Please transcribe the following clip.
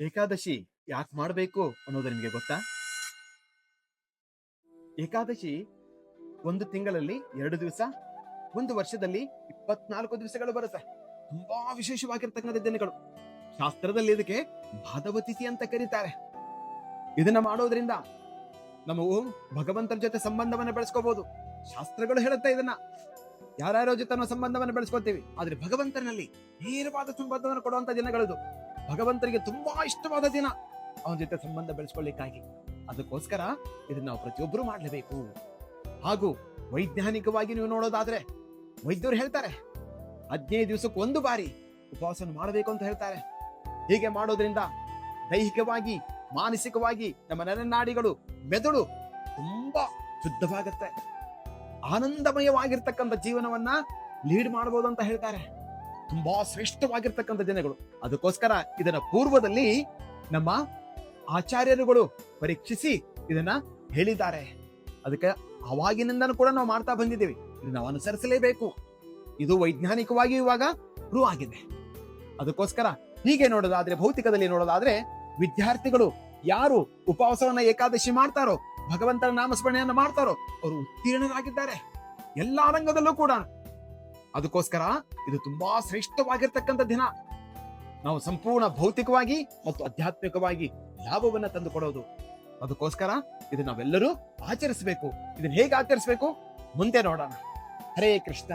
ಏಕಾದಶಿ ಯಾಕೆ ಮಾಡಬೇಕು ಅನ್ನೋದು ನಿಮಗೆ ಗೊತ್ತಾ? ಏಕಾದಶಿ ಒಂದು ತಿಂಗಳಲ್ಲಿ 2 ದಿವಸ, ಒಂದು ವರ್ಷದಲ್ಲಿ 24 ದಿವಸಗಳು ಬರುತ್ತೆ. ತುಂಬಾ ವಿಶೇಷವಾಗಿರ್ತಕ್ಕಂಥ ದಿನಗಳು. ಶಾಸ್ತ್ರದಲ್ಲಿ ಇದಕ್ಕೆ ಭಾದವತಿಥಿ ಅಂತ ಕರೀತಾರೆ. ಇದನ್ನ ಮಾಡೋದ್ರಿಂದ ನಾವು ಭಗವಂತನ ಜೊತೆ ಸಂಬಂಧವನ್ನ ಬೆಳೆಸ್ಕೋಬಹುದು. ಶಾಸ್ತ್ರಗಳು ಹೇಳುತ್ತೆ ಇದನ್ನ. ಯಾರ್ಯಾರೋ ಜೊತೆ ನಾವು ಸಂಬಂಧವನ್ನು ಬೆಳೆಸ್ಕೋತೀವಿ, ಆದ್ರೆ ಭಗವಂತನಲ್ಲಿ ನೇರವಾದ ಸಂಬಂಧವನ್ನು ಕೊಡುವಂತ ದಿನಗಳದು. ಭಗವಂತನಿಗೆ ತುಂಬಾ ಇಷ್ಟವಾದ ದಿನ ಅವನ ಜೊತೆ ಸಂಬಂಧ ಬೆಳೆಸ್ಕೊಳ್ಳಿಕ್ಕಾಗಿ. ಅದಕ್ಕೋಸ್ಕರ ಇದನ್ನ ನಾವು ಪ್ರತಿಯೊಬ್ಬರು ಮಾಡಲೇಬೇಕು. ಹಾಗೂ ವೈಜ್ಞಾನಿಕವಾಗಿ ನೀವು ನೋಡೋದಾದ್ರೆ ವೈದ್ಯರು ಹೇಳ್ತಾರೆ 15 ದಿವಸಕ್ಕೆ ಒಂದು ಬಾರಿ ಉಪವಾಸವನ್ನು ಮಾಡಬೇಕು ಅಂತ ಹೇಳ್ತಾರೆ. ಹೀಗೆ ಮಾಡೋದ್ರಿಂದ ದೈಹಿಕವಾಗಿ, ಮಾನಸಿಕವಾಗಿ ನಮ್ಮ ನರನಾಡಿಗಳು, ಮೆದುಳು ತುಂಬಾ ಶುದ್ಧವಾಗುತ್ತೆ. ಆನಂದಮಯವಾಗಿರ್ತಕ್ಕಂಥ ಜೀವನವನ್ನ ಲೀಡ್ ಮಾಡಬಹುದು ಅಂತ ಹೇಳ್ತಾರೆ. ತುಂಬಾ ಶ್ರೇಷ್ಠವಾಗಿರ್ತಕ್ಕಂಥ ದಿನಗಳು. ಅದಕ್ಕೋಸ್ಕರ ಇದನ್ನ ಪೂರ್ವದಲ್ಲಿ ನಮ್ಮ ಆಚಾರ್ಯರುಗಳು ಪರೀಕ್ಷಿಸಿ ಇದನ್ನ ಹೇಳಿದ್ದಾರೆ. ಅದಕ್ಕೆ ಅವಾಗಿನಿಂದನೂ ಕೂಡ ನಾವು ಮಾಡ್ತಾ ಬಂದಿದ್ದೇವೆ. ಇದು ನಾವು ಅನುಸರಿಸಲೇಬೇಕು. ಇದು ವೈಜ್ಞಾನಿಕವಾಗಿ ಇವಾಗ ಪ್ರೂವ್ ಆಗಿದೆ. ಅದಕ್ಕೋಸ್ಕರ ಹೀಗೆ ನೋಡೋದಾದ್ರೆ, ಭೌತಿಕದಲ್ಲಿ ನೋಡೋದಾದ್ರೆ, ವಿದ್ಯಾರ್ಥಿಗಳು ಯಾರು ಉಪವಾಸವನ್ನ ಏಕಾದಶಿ ಮಾಡ್ತಾರೋ, ಭಗವಂತನ ನಾಮಸ್ಮರಣೆಯನ್ನ ಮಾಡ್ತಾರೋ, ಅವರು ಉತ್ತೀರ್ಣರಾಗಿದ್ದಾರೆ ಎಲ್ಲಾ ರಂಗದಲ್ಲೂ ಕೂಡ. ಅದಕ್ಕೋಸ್ಕರ ಇದು ತುಂಬಾ ಶ್ರೇಷ್ಠವಾಗಿರ್ತಕ್ಕಂಥ ದಿನ. ನಾವು ಸಂಪೂರ್ಣ ಭೌತಿಕವಾಗಿ ಮತ್ತು ಆಧ್ಯಾತ್ಮಿಕವಾಗಿ ಲಾಭವನ್ನ ತಂದುಕೊಡೋದು. ಅದಕ್ಕೋಸ್ಕರ ಇದನ್ನ ನಾವೆಲ್ಲರೂ ಆಚರಿಸಬೇಕು. ಇದನ್ನ ಹೇಗೆ ಆಚರಿಸಬೇಕು ಮುಂದೆ ನೋಡೋಣ. ಹರೇ ಕೃಷ್ಣ.